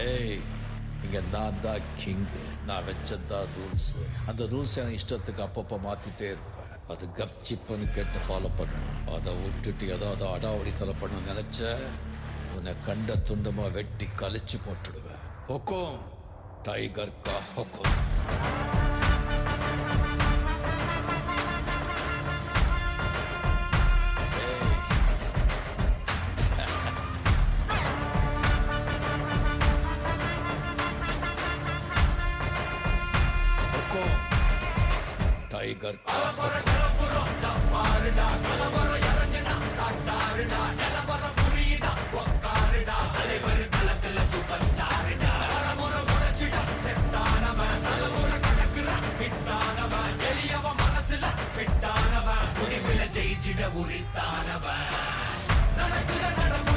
ஏய், இங்க நான் தான் கிங்கு. நான் வச்சதான் ரூல்ஸ். அந்த ரூல்ஸ் எனக்கு இஷ்டத்துக்கு அப்பப்போ மாத்திட்டே இருப்பேன். அது கப்சிப்புன்னு கேட்டு ஃபாலோ பண்ணணும். அதை விட்டுட்டு ஏதாவது அடாவடித்தலை பண்ண நினைச்ச உன்னை கண்ட துண்டமா வெட்டி கழிச்சு போட்டுடுவேன். ஹொக்கும், டைகர் கா ஹொக்கும். டைகர் ஜெயிச்சிட உரித்தானவன் நடக்கிற நடம